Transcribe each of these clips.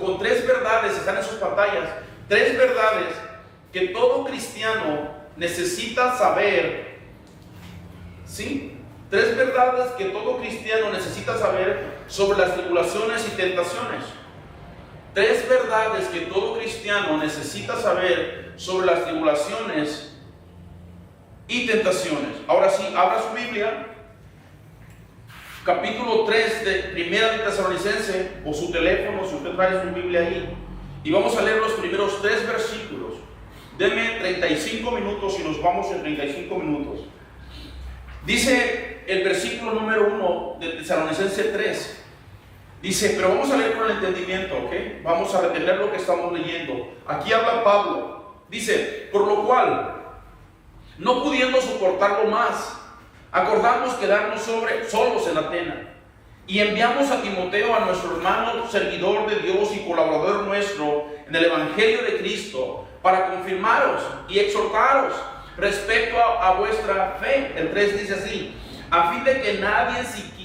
con 3 verdades, están en sus pantallas, 3 verdades que todo cristiano necesita saber, ¿sí? 3 verdades que todo cristiano necesita saber sobre las tribulaciones y tentaciones. 3 verdades que todo cristiano necesita saber sobre las tribulaciones y tentaciones. Ahora sí, abra su Biblia, capítulo 3 de Primera de Tesalonicenses, o su teléfono, si usted trae su Biblia ahí, y vamos a leer los primeros 3 versículos. Deme 35 minutos y nos vamos en 35 minutos. Dice el versículo número 1 de Tesalonicenses 3. Dice, pero vamos a leer con el entendimiento, ¿ok? Vamos a retener lo que estamos leyendo. Aquí habla Pablo. Dice, por lo cual, no pudiendo soportarlo más, acordamos quedarnos solos en Atenas. Y enviamos a Timoteo, a nuestro hermano, servidor de Dios y colaborador nuestro en el Evangelio de Cristo, para confirmaros y exhortaros respecto a vuestra fe. El 3 dice así, a fin de que nadie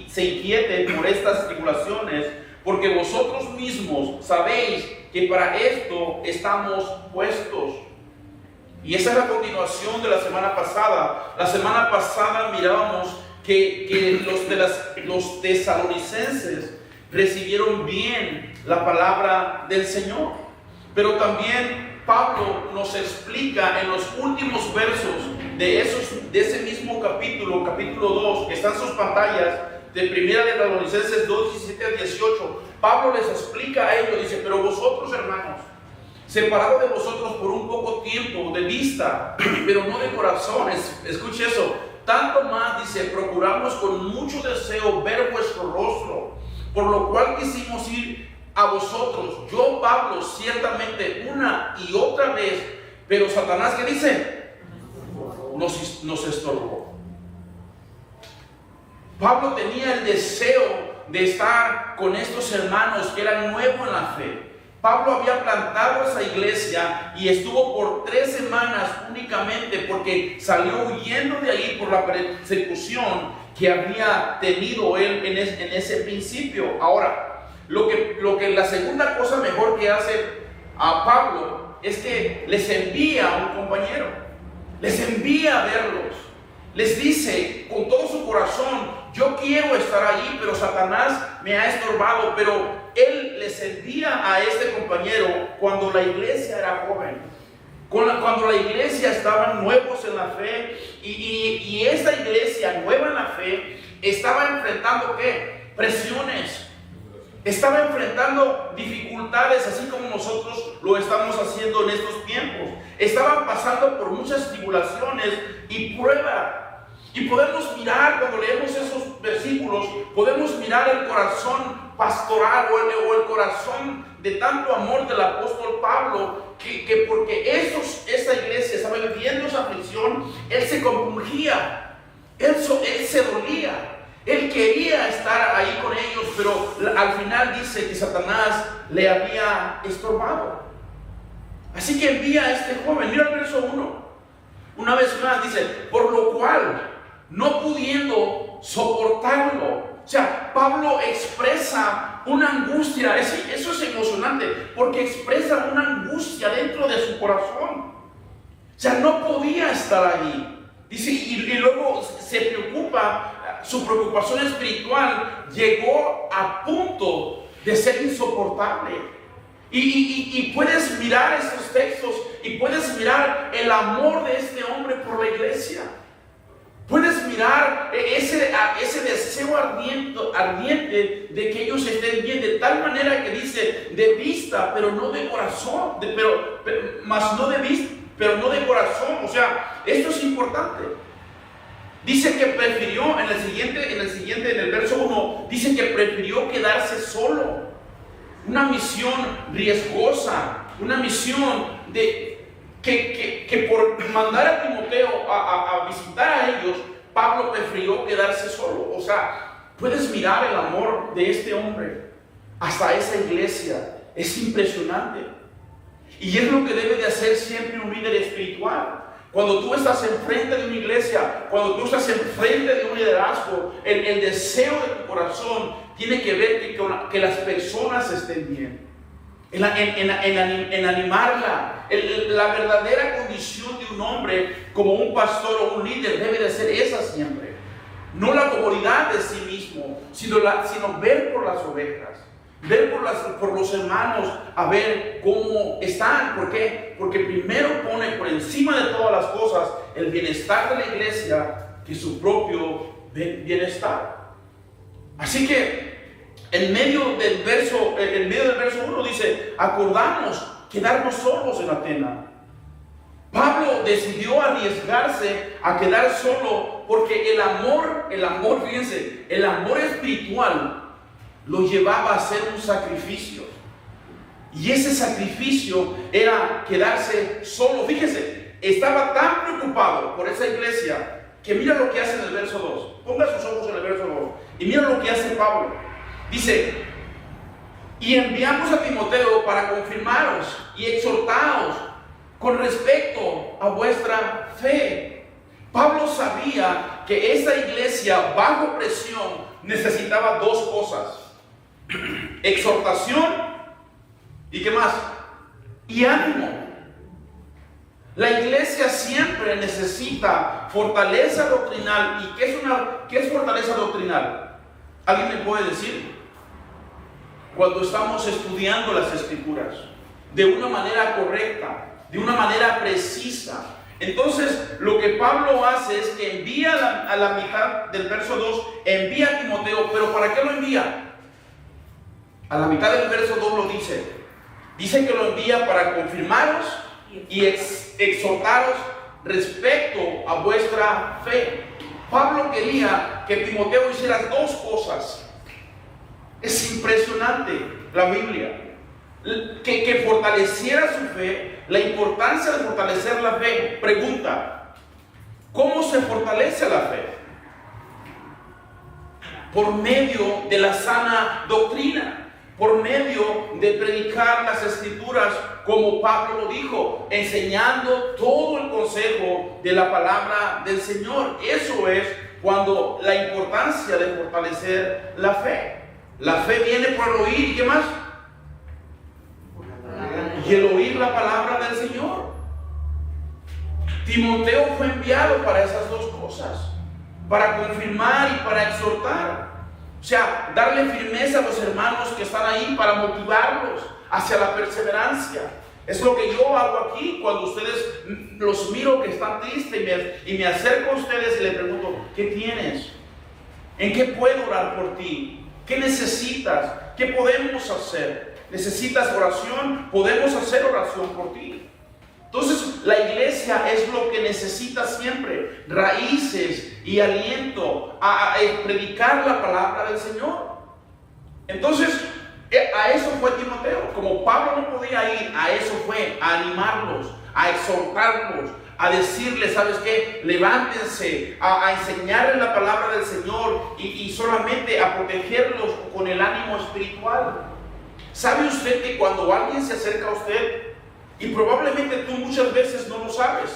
se inquiete por estas tribulaciones, porque vosotros mismos sabéis que para esto estamos puestos. Y esa es la continuación de la semana pasada. La semana pasada mirábamos que los tesalonicenses recibieron bien la palabra del Señor. Pero también Pablo nos explica en los últimos versos de ese mismo capítulo 2, que está en sus pantallas, de Primera de Tesalonicenses 2, 17 a 18. Pablo les explica a ellos, dice, pero vosotros, hermanos, separados de vosotros por un poco tiempo de vista, pero no de corazones, escuche eso, tanto más, dice, procuramos con mucho deseo ver vuestro rostro, por lo cual quisimos ir a vosotros, yo Pablo, ciertamente una y otra vez, pero Satanás, ¿qué dice? Nos estorbó. Pablo tenía el deseo de estar con estos hermanos que eran nuevos en la fe. Pablo había plantado esa iglesia y estuvo por 3 semanas únicamente, porque salió huyendo de ahí por la persecución que había tenido él en ese principio. Ahora, lo que la segunda cosa mejor que hace a Pablo es que les envía a un compañero, les envía a verlos, les dice con todo su corazón, yo quiero estar allí, pero Satanás me ha estorbado. Pero él les envía a este compañero cuando la iglesia era joven, cuando la iglesia estaban nuevos en la fe, y esta iglesia nueva en la fe estaba enfrentando ¿qué? Presiones, estaba enfrentando dificultades, así como nosotros lo estamos haciendo en estos tiempos. Estaban pasando por muchas tribulaciones y pruebas. Y podemos mirar, cuando leemos esos versículos, podemos mirar el corazón pastoral o el corazón de tanto amor del apóstol Pablo, que porque esta iglesia estaba viviendo esa aflicción, él se compungía, él se dolía. Él quería estar ahí con ellos, pero al final dice que Satanás le había estorbado. Así que envía a este joven. Mira el verso 1. Una vez más dice, por lo cual, no pudiendo soportarlo. O sea, Pablo expresa una angustia. Eso es emocionante, porque expresa una angustia dentro de su corazón. O sea, no podía estar allí. Dice, y luego se preocupa. Su preocupación espiritual llegó a punto de ser insoportable. Y puedes mirar estos textos y puedes mirar el amor de este hombre por la iglesia. Puedes mirar ese deseo ardiente de que ellos estén bien, de tal manera que dice, de vista, pero no de corazón, mas no de vista, pero no de corazón. O sea, esto es importante. Dice que prefirió, en el verso 1, dice que prefirió quedarse solo. Una misión riesgosa, una misión que por mandar a Timoteo a visitar a ellos, Pablo prefirió quedarse solo. O sea, puedes mirar el amor de este hombre hasta esa iglesia. Es impresionante. Y es lo que debe de hacer siempre un líder espiritual. Cuando tú estás enfrente de una iglesia, cuando tú estás enfrente de un liderazgo, el deseo de tu corazón tiene que ver que las personas estén bien. en animarla. La verdadera condición de un hombre como un pastor o un líder debe de ser esa siempre. No la comodidad de sí mismo, sino ver por las ovejas, ver por los hermanos, a ver cómo están. ¿Por qué? Porque primero pone por encima de todas las cosas el bienestar de la iglesia que su propio bienestar. Así que en medio del verso 1 dice: acordamos quedarnos solos en Atenas. Pablo decidió arriesgarse a quedar solo porque el amor, fíjense, el amor espiritual lo llevaba a hacer un sacrificio. Y ese sacrificio era quedarse solo. Fíjense, estaba tan preocupado por esa iglesia que mira lo que hace en el verso 2. Ponga sus ojos en el verso 2 y mira lo que hace Pablo. Dice: y enviamos a Timoteo para confirmaros y exhortaros con respecto a vuestra fe. Pablo sabía que esta iglesia bajo presión necesitaba dos cosas: exhortación y ¿qué más? Y ánimo. La iglesia siempre necesita fortaleza doctrinal. ¿Y qué es fortaleza doctrinal? ¿Alguien me puede decir? Cuando estamos estudiando las Escrituras de una manera correcta, de una manera precisa. Entonces, lo que Pablo hace es que envía a la mitad del verso 2, envía a Timoteo. ¿Pero para qué lo envía? A la mitad del verso 2 lo dice. Dice que lo envía para confirmaros y exhortaros respecto a vuestra fe. Pablo quería que Timoteo hiciera dos cosas. Es impresionante la Biblia. Que fortaleciera su fe, la importancia de fortalecer la fe. Pregunta: ¿cómo se fortalece la fe? Por medio de la sana doctrina, por medio de predicar las Escrituras, como Pablo lo dijo, enseñando todo el consejo de la palabra del Señor. Eso es cuando la importancia de fortalecer la fe. La fe viene por el oír, ¿y qué más? Y el oír la palabra del Señor. Timoteo fue enviado para esas dos cosas, para confirmar y para exhortar. O sea, darle firmeza a los hermanos que están ahí, para motivarlos hacia la perseverancia. Es lo que yo hago aquí cuando ustedes los miro que están tristes y me acerco a ustedes y les pregunto: ¿qué tienes? ¿En qué puedo orar por ti? ¿Qué necesitas? ¿Qué podemos hacer? ¿Necesitas oración? Podemos hacer oración por ti. Entonces, la iglesia es lo que necesita siempre: raíces y aliento a predicar la palabra del Señor. Entonces, a eso fue Timoteo. Como Pablo no podía ir, a eso fue, a animarlos, a exhortarlos, a decirles: ¿sabes qué? Levántense, a enseñarles la palabra del Señor y solamente a protegerlos con el ánimo espiritual. ¿Sabe usted que cuando alguien se acerca a usted, y probablemente tú muchas veces no lo sabes,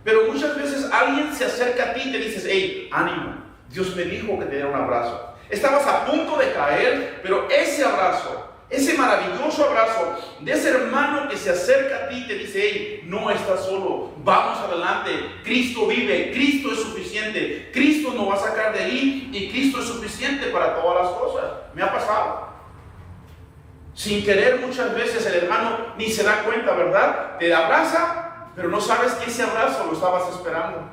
pero muchas veces alguien se acerca a ti y te dices: hey, ánimo, Dios me dijo que te diera un abrazo. Estabas a punto de caer, pero ese abrazo, ese maravilloso abrazo de ese hermano que se acerca a ti y te dice: hey, no estás solo, vamos adelante, Cristo vive, Cristo es suficiente, Cristo nos va a sacar de ahí y Cristo es suficiente para todas las cosas. Me ha pasado. Sin querer, muchas veces el hermano ni se da cuenta, ¿verdad? Te abraza, pero no sabes que ese abrazo lo estabas esperando.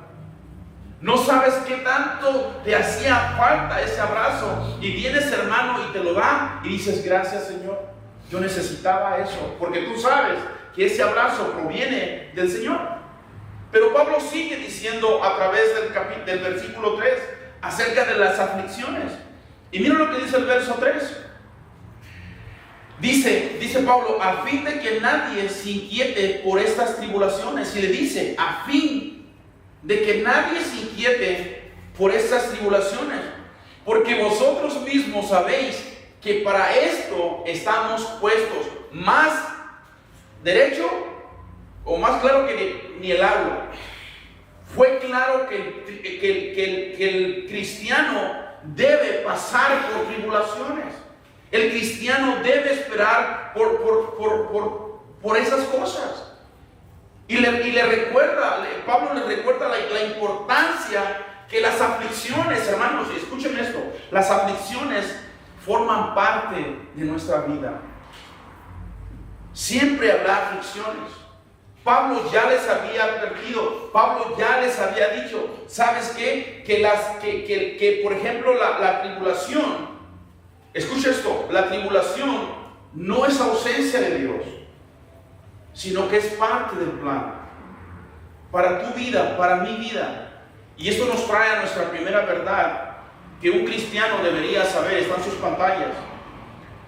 No sabes qué tanto te hacía falta ese abrazo. Y viene ese hermano y te lo da y dices: gracias, Señor, yo necesitaba eso. Porque tú sabes que ese abrazo proviene del Señor. Pero Pablo sigue diciendo a través del versículo 3 acerca de las aflicciones. Y mira lo que dice el verso 3. Dice Pablo: a fin de que nadie se inquiete por estas tribulaciones. Y le dice: a fin de que nadie se inquiete por estas tribulaciones, porque vosotros mismos sabéis que para esto estamos puestos. Más derecho o más claro que ni el agua. Fue claro que el cristiano debe pasar por tribulaciones. El cristiano debe esperar por esas cosas. Y le recuerda, Pablo le recuerda la importancia que las aflicciones, hermanos, y escuchen esto, las aflicciones forman parte de nuestra vida. Siempre habrá aflicciones. Pablo ya les había advertido, Pablo ya les había dicho, ¿sabes qué? Que por ejemplo la tribulación, escucha esto, la tribulación no es ausencia de Dios, sino que es parte del plan para tu vida, para mi vida. Y esto nos trae a nuestra primera verdad que un cristiano debería saber. Está en sus pantallas.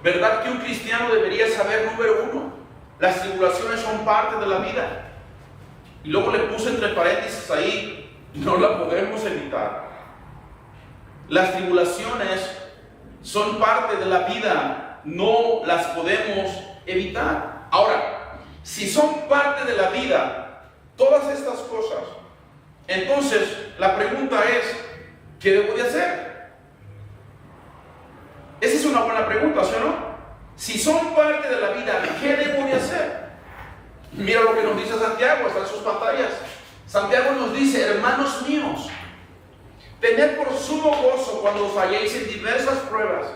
Verdad que un cristiano debería saber, número uno: las tribulaciones son parte de la vida. Y luego le puse entre paréntesis ahí, no la podemos evitar. Las tribulaciones son parte de la vida, no las podemos evitar. Ahora, si son parte de la vida, todas estas cosas, entonces la pregunta es, ¿qué debo de hacer? Esa es una buena pregunta, ¿sí o no? Si son parte de la vida, ¿qué debo de hacer? Mira lo que nos dice Santiago, está en sus pantallas. Santiago nos dice: hermanos míos, tened por sumo gozo cuando os halléis en diversas pruebas,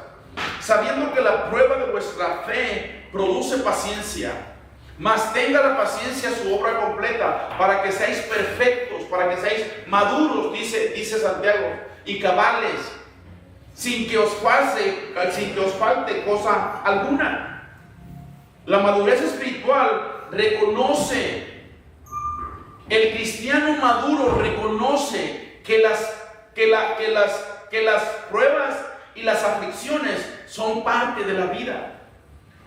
sabiendo que la prueba de vuestra fe produce paciencia. Mas tenga la paciencia su obra completa, para que seáis perfectos, para que seáis maduros, dice Santiago, y cabales, sin que os falte cosa alguna. La madurez espiritual reconoce, el cristiano maduro reconoce que las pruebas y las aflicciones son parte de la vida.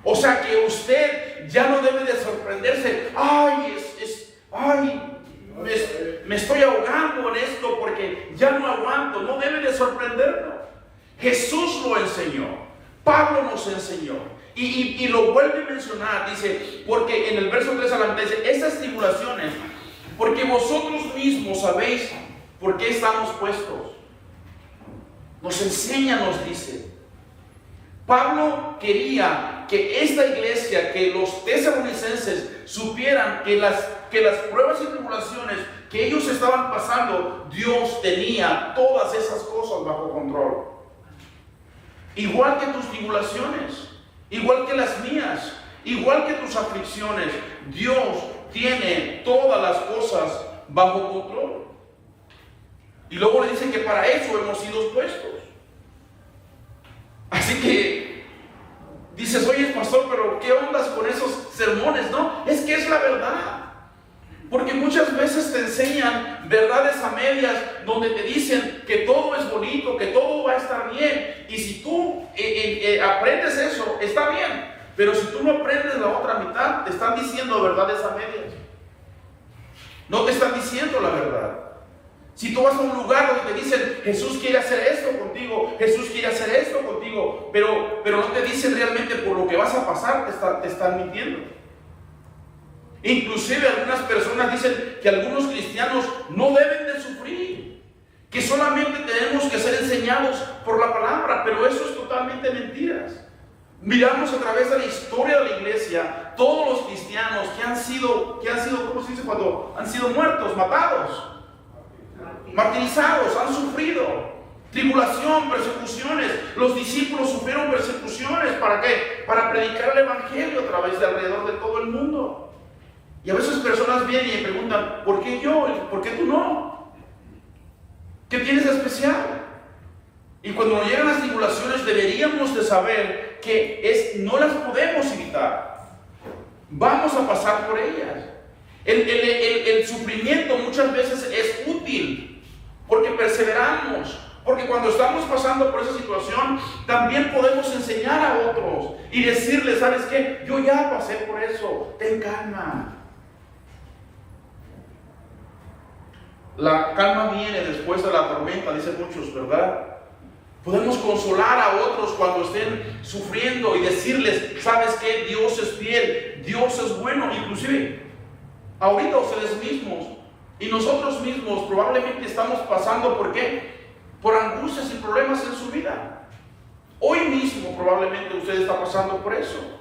O sea que usted ya no debe de sorprenderse. Me estoy ahogando en esto porque ya no aguanto. No debe de sorprendernos. Jesús lo enseñó. Pablo nos enseñó. Y lo vuelve a mencionar. Dice, porque en el verso 3 adelante dice: estas tribulaciones, porque vosotros mismos sabéis por qué estamos puestos. Nos enseña, nos dice. Pablo quería que esta iglesia, que los tesalonicenses supieran que las pruebas y tribulaciones que ellos estaban pasando, Dios tenía todas esas cosas bajo control. Igual que tus tribulaciones, igual que las mías, igual que tus aflicciones, Dios tiene todas las cosas bajo control. Y luego le dicen que para eso hemos sido puestos. Así que dices: oye, pastor, pero ¿qué ondas con esos sermones? No, es que es la verdad. Porque muchas veces te enseñan verdades a medias, donde te dicen que todo es bonito, que todo va a estar bien. Y si tú aprendes eso, está bien. Pero si tú no aprendes la otra mitad, te están diciendo verdades a medias. No te están diciendo la verdad. Si tú vas a un lugar donde te dicen: Jesús quiere hacer esto contigo, Jesús quiere hacer esto contigo, pero no te dicen realmente por lo que vas a pasar, te están mintiendo. Inclusive algunas personas dicen que algunos cristianos no deben de sufrir, que solamente tenemos que ser enseñados por la palabra, pero eso es totalmente mentiras. Miramos a través de la historia de la iglesia, todos los cristianos que han sido, ¿cómo se dice? Cuando han sido muertos, matados, martirizados, han sufrido tribulación, persecuciones. Los discípulos sufrieron persecuciones. ¿Para qué? Para predicar el evangelio a través de alrededor de todo el mundo. Y a veces personas vienen y me preguntan: ¿por qué yo? ¿Por qué tú no? ¿Qué tienes de especial? Y cuando nos llegan las tribulaciones, deberíamos de saber que no las podemos evitar. Vamos a pasar por ellas. El sufrimiento muchas veces es útil, porque perseveramos, porque cuando estamos pasando por esa situación, también podemos enseñar a otros y decirles: ¿sabes qué? Yo ya pasé por eso, ten calma. La calma viene después de la tormenta, dicen muchos, ¿verdad? Podemos consolar a otros cuando estén sufriendo y decirles: ¿sabes qué? Dios es fiel, Dios es bueno. Inclusive ahorita ustedes mismos y nosotros mismos probablemente estamos pasando, ¿por qué? Por angustias y problemas en su vida. Hoy mismo probablemente usted está pasando por eso.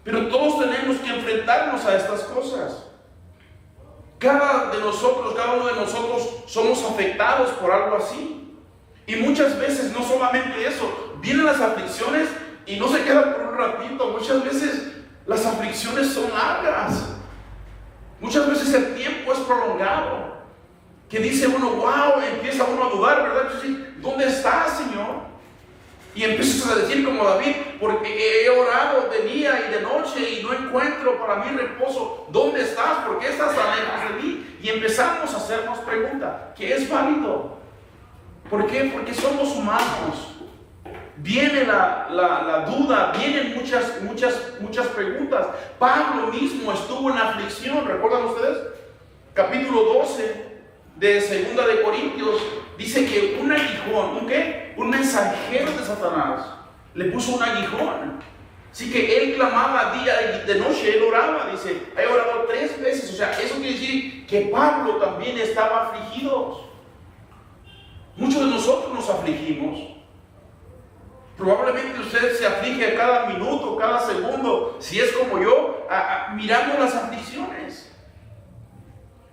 Pero todos tenemos que enfrentarnos a estas cosas. Cada uno de nosotros somos afectados por algo así. Y muchas veces no solamente eso, vienen las aflicciones y no se quedan por un ratito. Muchas veces las aflicciones son largas. Muchas veces el tiempo es prolongado. Que dice uno, wow, empieza uno a dudar, ¿verdad? ¿Dónde estás, Señor? Y empiezas a decir como David, porque he orado de día y de noche y no encuentro para mí reposo. ¿Dónde estás? ¿Por qué estás tan lejos de mí? Y empezamos a hacernos preguntas, que es válido. ¿Por qué? Porque somos humanos. Viene la duda, vienen muchas preguntas. Pablo mismo estuvo en aflicción, ¿recuerdan ustedes? Capítulo 12 de 2 de Corintios, dice que un aguijón, ¿un qué? Un mensajero de Satanás le puso un aguijón. Así que él clamaba día y de noche, él oraba, dice, he orado 3 veces. O sea, eso quiere decir que Pablo también estaba afligido. Muchos de nosotros nos afligimos. Probablemente usted se aflige a cada minuto, cada segundo, si es como yo, mirando las aflicciones.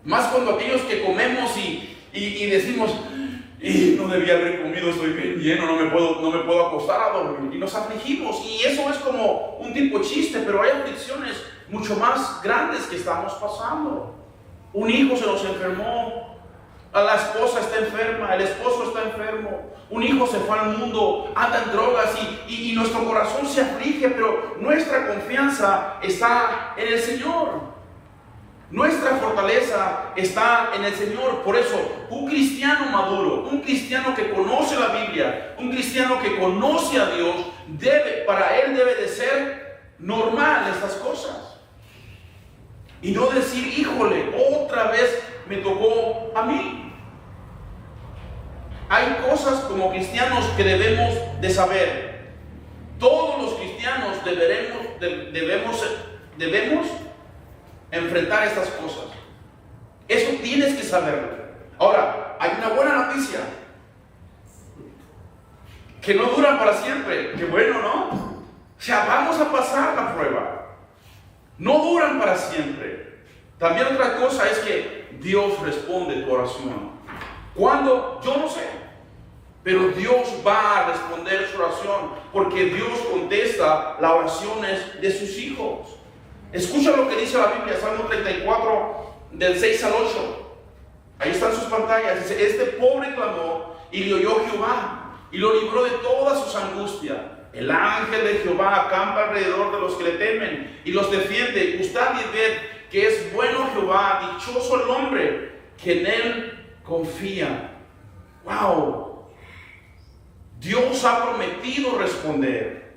Más cuando aquellos que comemos y decimos, no debía haber comido, estoy bien lleno, no me puedo acostar a dormir. Y nos afligimos. Y eso es como un tipo chiste, pero hay aflicciones mucho más grandes que estamos pasando. Un hijo se nos enfermó, a la esposa está enferma, el esposo está enfermo, un hijo se fue al mundo, anda en drogas y nuestro corazón se aflige, pero nuestra confianza está en el Señor. Nuestra fortaleza está en el Señor. Por eso, un cristiano maduro, un cristiano que conoce la Biblia, un cristiano que conoce a Dios, para él debe de ser normal estas cosas. Y no decir, híjole, otra vez me tocó a mí. Hay cosas como cristianos que debemos de saber. Todos los cristianos debemos enfrentar estas cosas. Eso tienes que saberlo. Ahora, hay una buena noticia, que no duran para siempre. Qué bueno, ¿no? O sea, vamos a pasar la prueba. No duran para siempre. También otra cosa es que Dios responde tu oración. ¿Cuándo? Yo no sé. Pero Dios va a responder su oración, porque Dios contesta las oraciones de sus hijos. Escucha lo que dice la Biblia, Salmo 34, del 6 al 8. Ahí están sus pantallas. Dice, este pobre clamó y le oyó Jehová y lo libró de todas sus angustias. El ángel de Jehová acampa alrededor de los que le temen y los defiende. Gustad y ved que es bueno Jehová, dichoso el hombre que en él confía. ¡Wow! Dios ha prometido responder,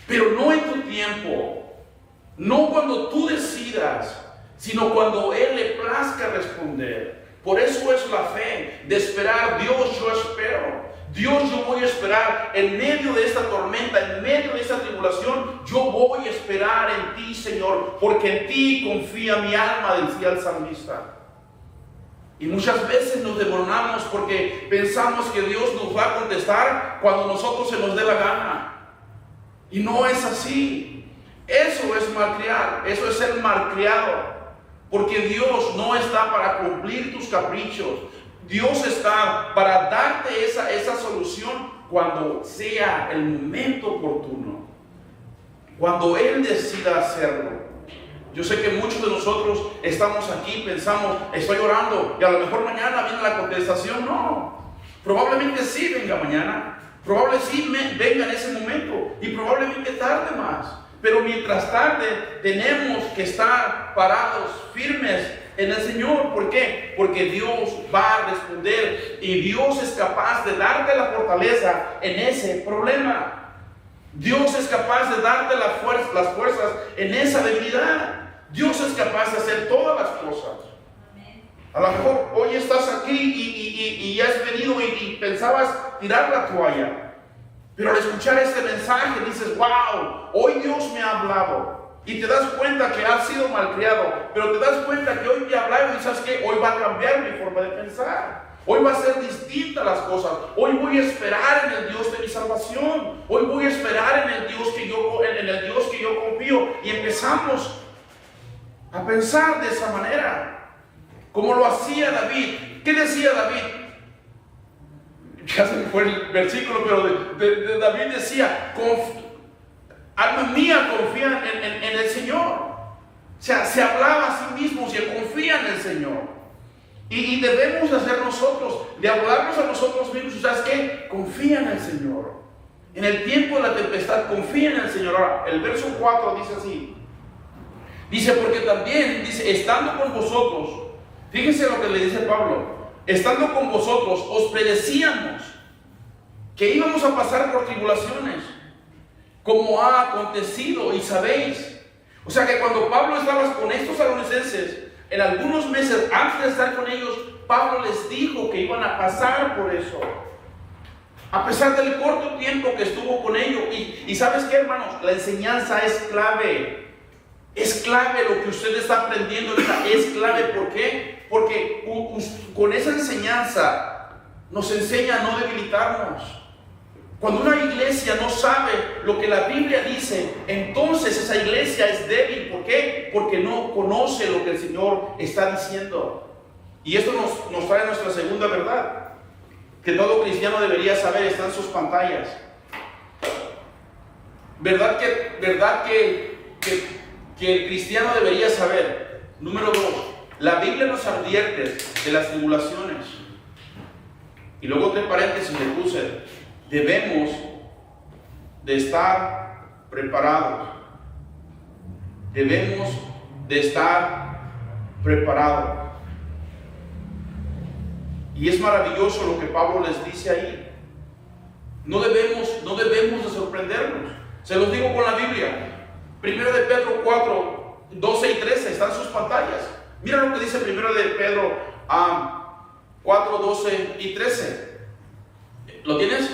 pero no en tu tiempo, no cuando tú decidas, sino cuando Él le plazca responder. Por eso es la fe de esperar. Dios, yo espero. Dios, yo voy a esperar en medio de esta tormenta, en medio de esta tribulación. Yo voy a esperar en ti, Señor, porque en ti confía mi alma, decía el salmista. Y muchas veces nos demoramos porque pensamos que Dios nos va a contestar cuando nosotros se nos dé la gana. Y no es así. Eso es malcriar, eso es ser malcriado. Porque Dios no está para cumplir tus caprichos. Dios está para darte esa solución cuando sea el momento oportuno. Cuando Él decida hacerlo. Yo sé que muchos de nosotros estamos aquí, pensamos, estoy orando y a lo mejor mañana viene la contestación. No, probablemente sí venga mañana, probablemente sí venga en ese momento y probablemente tarde más. Pero mientras tarde tenemos que estar parados, firmes en el Señor. ¿Por qué? Porque Dios va a responder y Dios es capaz de darte la fortaleza en ese problema. Dios es capaz de darte las fuerzas en esa debilidad. Dios es capaz de hacer todas las cosas. A lo mejor hoy estás aquí y has venido y pensabas tirar la toalla. Pero al escuchar este mensaje dices, wow, hoy Dios me ha hablado. Y te das cuenta que has sido malcriado. Pero te das cuenta que hoy te ha hablado y sabes que hoy va a cambiar mi forma de pensar. Hoy va a ser distinta las cosas. Hoy voy a esperar en el Dios de mi salvación. Hoy voy a esperar en el Dios que yo confío. Y empezamos a pensar de esa manera, como lo hacía David. ¿Qué decía David? Ya se me fue el versículo, pero de David decía: alma mía, confía en el Señor. O sea, se hablaba a sí mismo, se confía en el Señor. Y debemos hacer nosotros, de hablarnos a nosotros mismos. ¿Sabes qué? Confía en el Señor. En el tiempo de la tempestad, confía en el Señor. Ahora, el verso 4 dice así. Dice, porque también, dice, estando con vosotros, fíjense lo que le dice Pablo, estando con vosotros, os predecíamos que íbamos a pasar por tribulaciones, como ha acontecido, y sabéis. O sea que cuando Pablo estaba con estos adolescentes, en algunos meses antes de estar con ellos, Pablo les dijo que iban a pasar por eso. A pesar del corto tiempo que estuvo con ellos. Y ¿sabes qué, hermanos? La enseñanza es clave. Es clave lo que usted está aprendiendo. Es clave. ¿Por qué? Porque con esa enseñanza nos enseña a no debilitarnos. Cuando una iglesia no sabe lo que la Biblia dice, entonces esa iglesia es débil. ¿Por qué? Porque no conoce lo que el Señor está diciendo. Y esto nos trae nuestra segunda verdad, que todo cristiano debería saber. Está en sus pantallas. ¿Verdad que el cristiano debería saber? Número 2, la Biblia nos advierte de las tribulaciones. Y luego entre paréntesis le puse: debemos de estar preparados. Debemos de estar preparados. Y es maravilloso lo que Pablo les dice ahí. No debemos de sorprendernos. Se los digo con la Biblia. 1 de Pedro 4, 12 y 13 están en sus pantallas. Mira lo que dice 1 de Pedro 4, 12 y 13. ¿Lo tienes?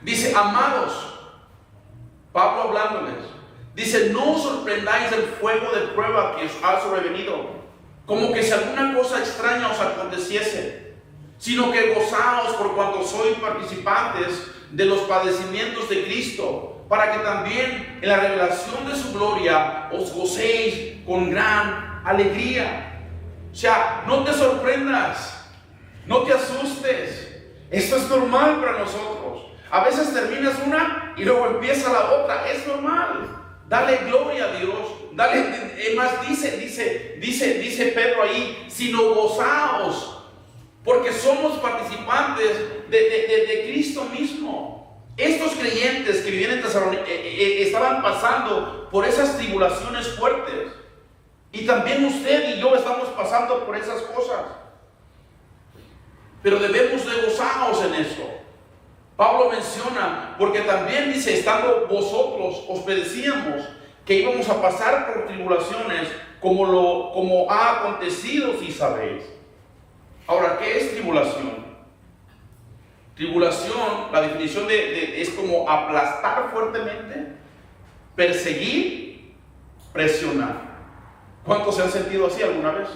Dice: amados, Pablo hablándoles, dice: no os sorprendáis del fuego de prueba que os ha sobrevenido, como que si alguna cosa extraña os aconteciese, sino que gozaos por cuanto sois participantes de los padecimientos de Cristo, para que también en la revelación de su gloria os gocéis con gran alegría. O sea, no te sorprendas, no te asustes. Esto es normal para nosotros. A veces terminas una y luego empieza la otra. Es normal. Dale gloria a Dios. Más dice Pedro ahí: sino gozaos, porque somos participantes de Cristo mismo. Estos creyentes que vivían en Tesalónica estaban pasando por esas tribulaciones fuertes. Y también usted y yo estamos pasando por esas cosas. Pero debemos de gozaos en eso. Pablo menciona, porque también dice: estando vosotros, os predecíamos que íbamos a pasar por tribulaciones, como ha acontecido, si sabéis. Ahora, ¿qué es tribulación? Tribulación, la definición es como aplastar fuertemente, perseguir, presionar. ¿Cuántos se han sentido así alguna vez?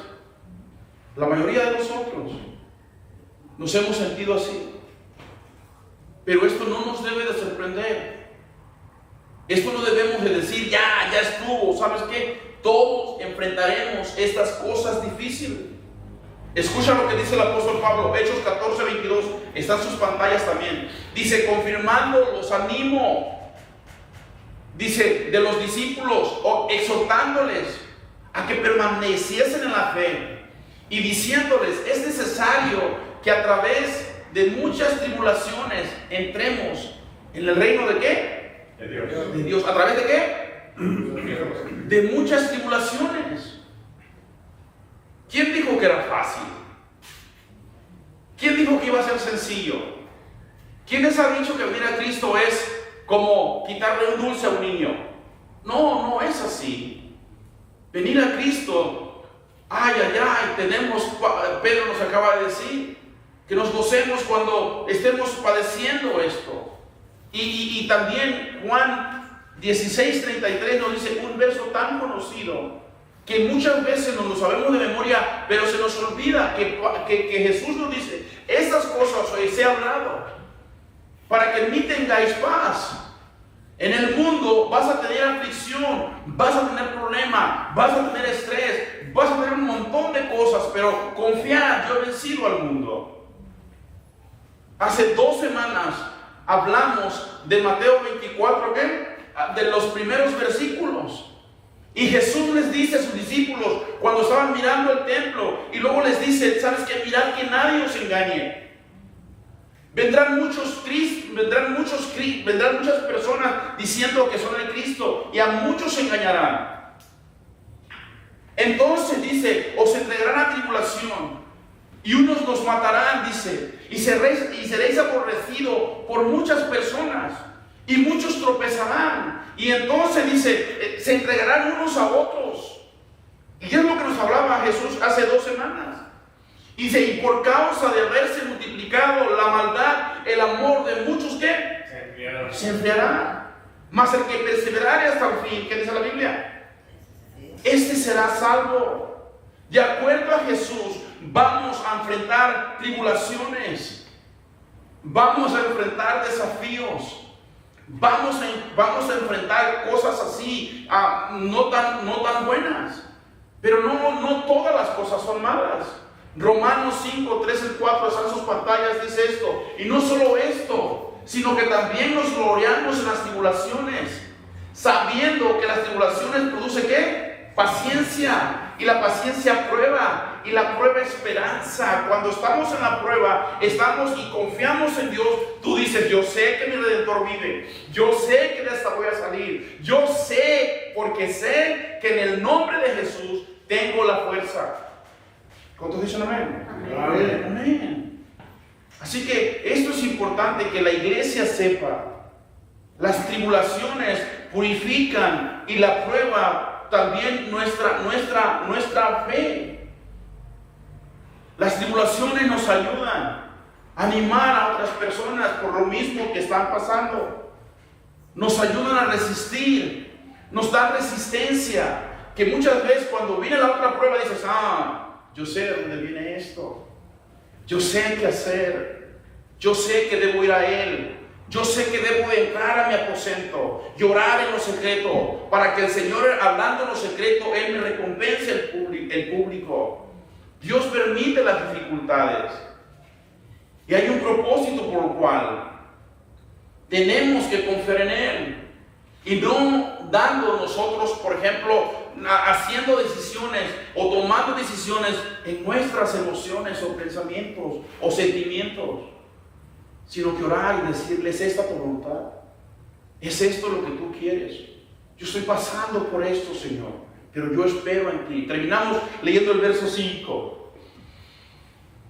La mayoría de nosotros nos hemos sentido así. Pero esto no nos debe de sorprender. Esto no debemos de decir: ya estuvo. ¿Sabes qué? Todos enfrentaremos estas cosas difíciles. Escucha lo que dice el apóstol Pablo, Hechos 14, 22. Está en sus pantallas también. Dice: confirmando, los animo. Dice, de los discípulos, exhortándoles a que permaneciesen en la fe, y diciéndoles: es necesario que a través de muchas tribulaciones entremos en el reino de ¿qué? De Dios. De Dios. ¿A través de qué? De muchas tribulaciones. ¿Quién dijo que era fácil? ¿Quién dijo que iba a ser sencillo? ¿Quién les ha dicho que venir a Cristo es como quitarle un dulce a un niño? No es así. Venir a Cristo, tenemos, Pedro nos acaba de decir, que nos gocemos cuando estemos padeciendo esto. Y también Juan 16:33 nos dice un verso tan conocido que muchas veces nos lo sabemos de memoria, pero se nos olvida que Jesús nos dice estas cosas os he hablado, para que en mí tengáis paz. En el mundo vas a tener aflicción, vas a tener problemas, vas a tener estrés, vas a tener un montón de cosas, pero confiad, yo he vencido al mundo. Hace 2 semanas hablamos de Mateo 24, ¿qué? De los primeros versículos. Y Jesús les dice a sus discípulos cuando estaban mirando el templo, y luego les dice, ¿sabes qué? Mirad que nadie os engañe. Vendrán muchas personas diciendo que son el Cristo, y a muchos se engañarán. Entonces dice, os entregarán a tribulación, y unos los matarán, dice, y seréis aborrecidos por muchas personas, y muchos tropezarán. Y entonces dice, se entregarán unos a otros. Y es lo que nos hablaba Jesús hace 2 semanas. Dice, y por causa de haberse multiplicado la maldad, el amor de muchos, ¿qué? Se enfriará. Mas el que perseverare hasta el fin, ¿qué dice la Biblia? Este será salvo. De acuerdo a Jesús, vamos a enfrentar tribulaciones. Vamos a enfrentar desafíos. Vamos a enfrentar cosas así, no tan buenas. Pero no todas las cosas son malas. Romanos 5, 3 y 4, están sus pantallas, dice esto. Y no solo esto, sino que también nos gloriamos en las tribulaciones, sabiendo que las tribulaciones producen ¿qué? Paciencia. Y la paciencia prueba, y la prueba esperanza. Cuando estamos en la prueba, estamos y confiamos en Dios. Tú dices, yo sé que mi Redentor vive, yo sé que de esta voy a salir, yo sé, porque sé que en el nombre de Jesús tengo la fuerza. ¿Cuántos dicen amén? Amén. Amén. Así que esto es importante que la iglesia sepa. Las tribulaciones purifican, y la prueba también nuestra fe. Las tribulaciones nos ayudan a animar a otras personas por lo mismo que están pasando. Nos ayudan a resistir, nos dan resistencia, que muchas veces cuando viene la otra prueba dices, yo sé de dónde viene esto, yo sé qué hacer, yo sé que debo ir a Él, yo sé que debo entrar a mi aposento, llorar en lo secreto, para que el Señor, hablando en lo secreto, Él me recompense el público. Dios permite las dificultades, y hay un propósito por el cual tenemos que confiar en Él, y no dando nosotros, por ejemplo, haciendo decisiones o tomando decisiones en nuestras emociones o pensamientos o sentimientos, sino que orar y decirle, ¿es esta tu voluntad? ¿Es esto lo que tú quieres? Yo estoy pasando por esto, Señor, pero yo espero en ti. Terminamos leyendo el verso 5.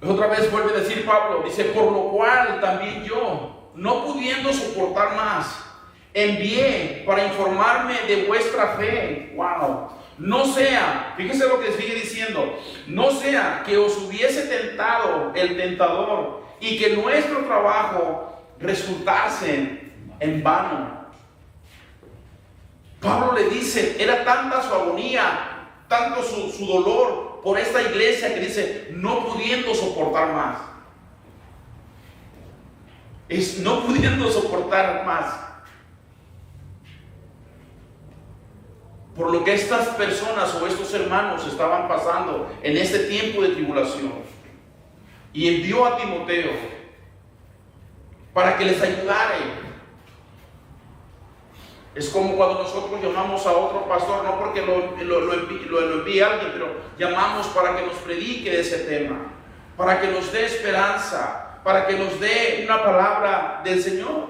Otra vez vuelve a decir Pablo, dice, por lo cual también yo, no pudiendo soportar más, envié para informarme de vuestra fe. Wow. No sea, fíjese lo que sigue diciendo, no sea que os hubiese tentado el tentador y que nuestro trabajo resultase en vano. Pablo le dice, era tanta su agonía, tanto su dolor por esta iglesia, que dice, no pudiendo soportar más. Es no pudiendo soportar más. Por lo que estas personas o estos hermanos estaban pasando en este tiempo de tribulación. Y envió a Timoteo para que les ayudara. Es como cuando nosotros llamamos a otro pastor, no porque lo envíe alguien, pero llamamos para que nos predique de ese tema, para que nos dé esperanza, para que nos dé una palabra del Señor.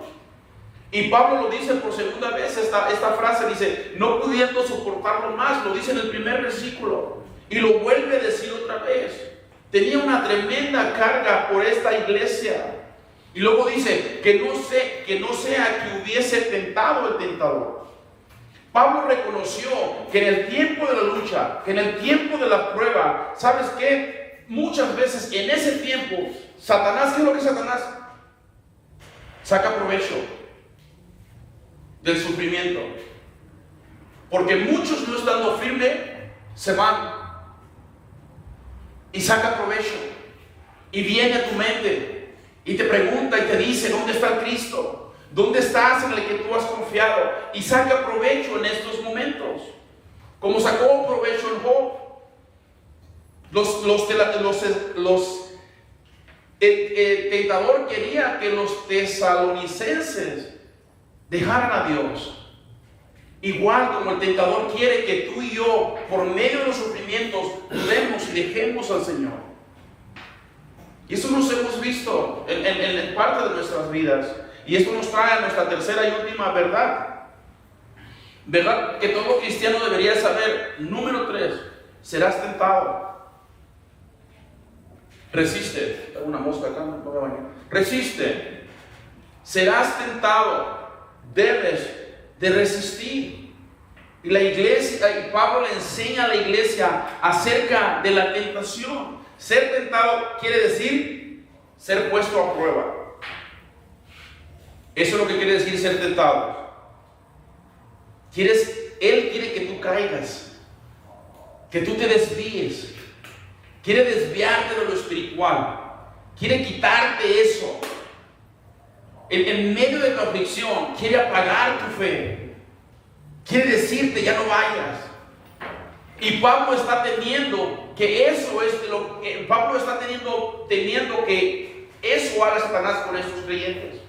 Y Pablo lo dice por segunda vez, esta frase dice, no pudiendo soportarlo más, lo dice en el primer versículo, y lo vuelve a decir otra vez. Tenía una tremenda carga por esta iglesia. Y luego dice, que no sea que hubiese tentado el tentador. Pablo reconoció que en el tiempo de la lucha, que en el tiempo de la prueba, ¿sabes qué? Muchas veces en ese tiempo, Satanás, ¿qué es lo que Satanás? Saca provecho del sufrimiento, porque muchos no estando firmes se van y saca provecho, y viene a tu mente y te pregunta y te dice: ¿dónde está el Cristo? ¿Dónde estás en el que tú has confiado? Y saca provecho en estos momentos, como sacó provecho en Job. El tentador quería que los tesalonicenses dejaran a Dios. Igual como el tentador quiere que tú y yo, por medio de los sufrimientos, dudemos y dejemos al Señor. Y eso nos hemos visto en parte de nuestras vidas. Y esto nos trae a nuestra tercera y última verdad. Verdad que todo cristiano debería saber. Número 3, serás tentado. Resiste. Tengo una mosca acá, no puedo bañar. Resiste. Serás tentado. Debes de resistir. Y la iglesia, y Pablo le enseña a la iglesia acerca de la tentación. Ser tentado quiere decir ser puesto a prueba. Eso es lo que quiere decir ser tentado. Él quiere que tú caigas, que tú te desvíes. Quiere desviarte de lo espiritual. Quiere quitarte eso. En medio de tu aflicción, quiere apagar tu fe. Quiere decirte: ya no vayas. Y Pablo está temiendo que eso es lo que Pablo está temiendo que eso haga Satanás con estos creyentes.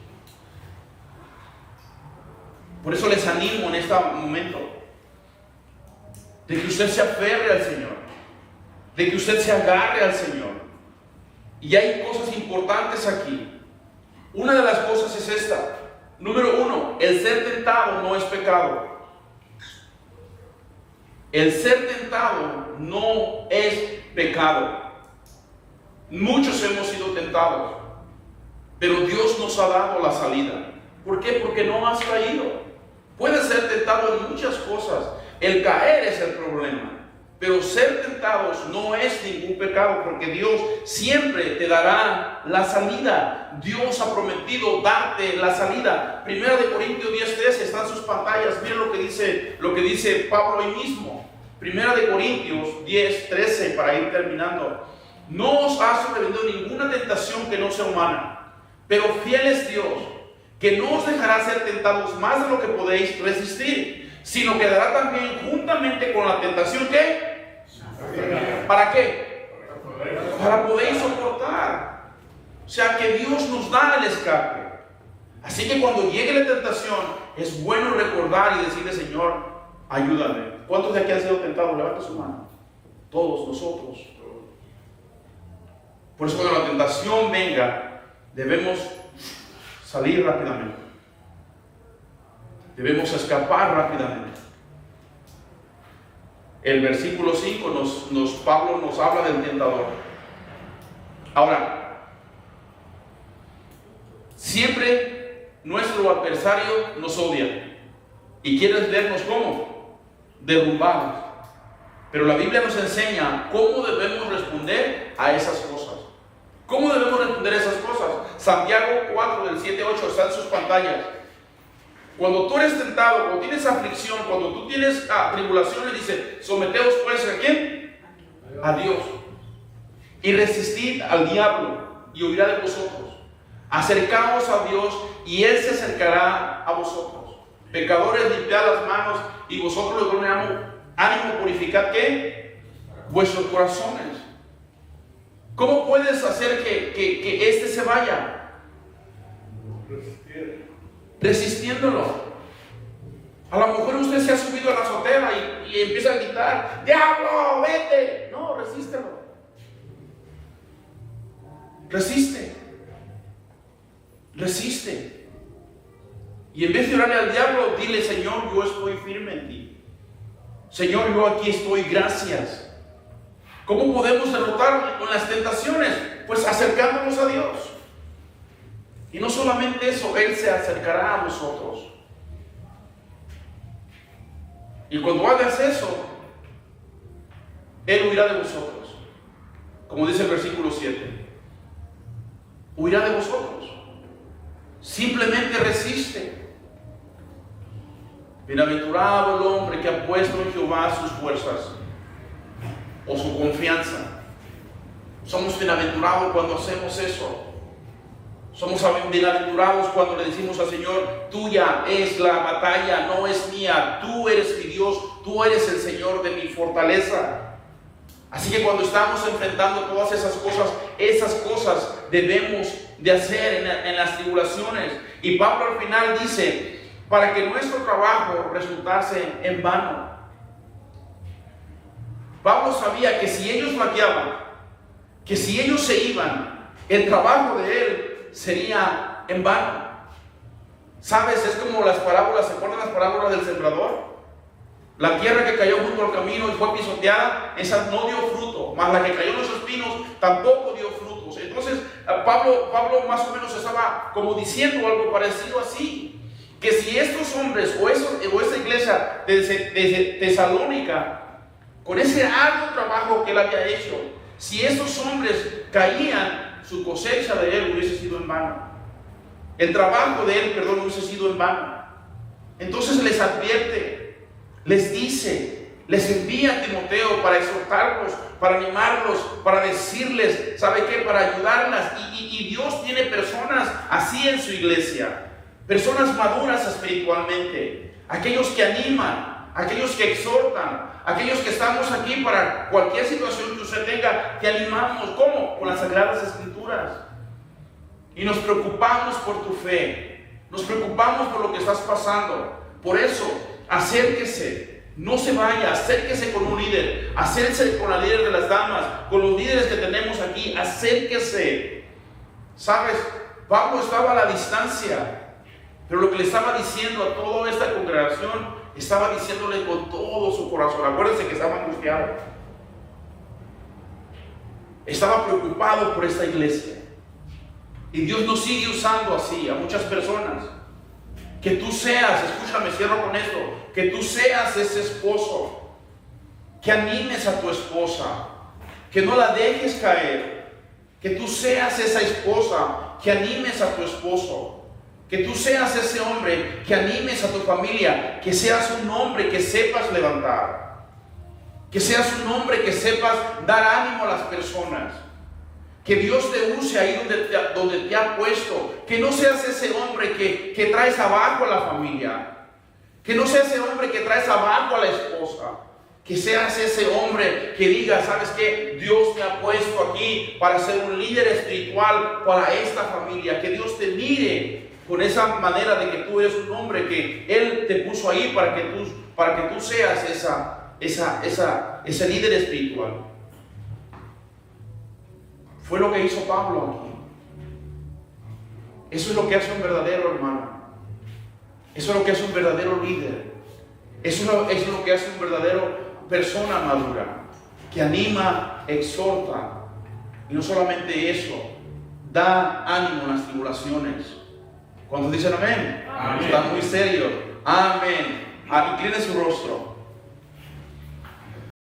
Por eso les animo en este momento de que usted se aferre al Señor, de que usted se agarre al Señor. Y hay cosas importantes aquí. Una de las cosas es esta. Número 1, el ser tentado no es pecado. El ser tentado no es pecado. Muchos hemos sido tentados, pero Dios nos ha dado la salida. ¿Por qué? Porque no has caído. Puedes ser tentado en muchas cosas. El caer es el problema. Pero ser tentados no es ningún pecado, porque Dios siempre te dará la salida. Dios ha prometido darte la salida. 1 Corintios 10:13 está en sus pantallas. Miren lo que dice Pablo ahí mismo. 1 Corintios 10:13, para ir terminando. No os ha sobrevenido ninguna tentación que no sea humana, pero fiel es Dios, que no os dejará ser tentados más de lo que podéis resistir, sino que dará también juntamente con la tentación, ¿qué? ¿Para qué? Para poder soportar. O sea que Dios nos da el escape. Así que cuando llegue la tentación, es bueno recordar y decirle: Señor, ayúdame. ¿Cuántos de aquí han sido tentados? Levanta su mano. Todos nosotros. Por eso cuando la tentación venga, debemos salir rápidamente. Debemos escapar rápidamente. El versículo 5 Pablo nos habla del tentador. Ahora, siempre nuestro adversario nos odia y quiere vernos como derrumbados. Pero la Biblia nos enseña cómo debemos responder a esas cosas. ¿Cómo debemos responder a esas cosas? Santiago 4, del 7-8 está en sus pantallas. Cuando tú eres tentado, cuando tienes aflicción, cuando tú tienes tribulaciones, dice: someteos pues ¿a quién? A Dios. Y resistid al diablo y huirá de vosotros. Acercaos a Dios y Él se acercará a vosotros. Pecadores, limpiad las manos, y vosotros de buen ánimo purificad ¿qué? Vuestros corazones. ¿Cómo puedes hacer que este se vaya? Resistiéndolo. A lo mejor usted se ha subido a la azotea y empieza a gritar: ¡diablo, vete! No, resístelo. Resiste. Y en vez de orarle al diablo, dile: Señor, yo estoy firme en ti. Señor, yo aquí estoy, gracias. ¿Cómo podemos derrotar con las tentaciones? Pues acercándonos a Dios. Y no solamente eso, Él se acercará a vosotros. Y cuando hagas eso, Él huirá de vosotros. Como dice el versículo 7. Huirá de vosotros. Simplemente resiste. Bienaventurado el hombre que ha puesto en Jehová sus fuerzas, o su confianza. Somos bienaventurados cuando hacemos eso. Somos bienaventurados cuando le decimos al Señor: tuya es la batalla, no es mía. Tú eres mi Dios, tú eres el Señor de mi fortaleza. Así que cuando estamos enfrentando todas esas cosas debemos de hacer en las tribulaciones. Y Pablo al final dice: para que nuestro trabajo resultase en vano. Pablo sabía que si ellos flaqueaban, que si ellos se iban, el trabajo de él sería en vano. ¿Sabes? Es como las parábolas, ¿se acuerdan las parábolas del sembrador? La tierra que cayó junto al camino y fue pisoteada, esa no dio fruto, mas la que cayó en los espinos tampoco dio frutos. Entonces Pablo más o menos estaba como diciendo algo parecido así, que si estos hombres o esa iglesia de Tesalónica, con ese arduo trabajo que él había hecho, si estos hombres caían, su cosecha de él hubiese sido en vano. El trabajo de él, hubiese sido en vano. Entonces les advierte, les dice, les envía a Timoteo para exhortarlos, para animarlos, para decirles, ¿sabe qué? Para ayudarlas. Y Dios tiene personas así en su iglesia, personas maduras espiritualmente, aquellos que animan, aquellos que exhortan, aquellos que estamos aquí para cualquier situación que usted tenga, te animamos. ¿Cómo? Con las Sagradas Escrituras. Y nos preocupamos por tu fe, nos preocupamos por lo que estás pasando. Por eso, acérquese, no se vaya, acérquese con un líder, acérquese con la líder de las damas, con los líderes que tenemos aquí, acérquese. ¿Sabes? Pablo estaba a la distancia, pero lo que le estaba diciendo a toda esta congregación, estaba diciéndole con todo su corazón. Acuérdense que estaba angustiado, estaba preocupado por esta iglesia. Y Dios nos sigue usando así a muchas personas. Que tú seas, escúchame, cierro con esto, que tú seas ese esposo, que animes a tu esposa, que no la dejes caer, que tú seas esa esposa, que animes a tu esposo, que tú seas ese hombre, que animes a tu familia, que seas un hombre que sepas levantar, que seas un hombre que sepas dar ánimo a las personas. Que Dios te use ahí donde te ha puesto. Que no seas ese hombre que traes abajo a la familia. Que no seas ese hombre que traes abajo a la esposa. Que seas ese hombre que diga: ¿sabes qué? Dios me ha puesto aquí para ser un líder espiritual para esta familia. Que Dios te mire con esa manera de que tú eres un hombre que Él te puso ahí para que tú seas ese líder espiritual. Fue lo que hizo Pablo aquí. Eso es lo que hace un verdadero hermano. Eso es lo que hace un verdadero líder. Eso es lo que hace un verdadero persona madura, que anima, exhorta. Y no solamente eso, da ánimo en las tribulaciones. Cuando dicen amén, amén. Está muy serio. Amén. Incline su rostro.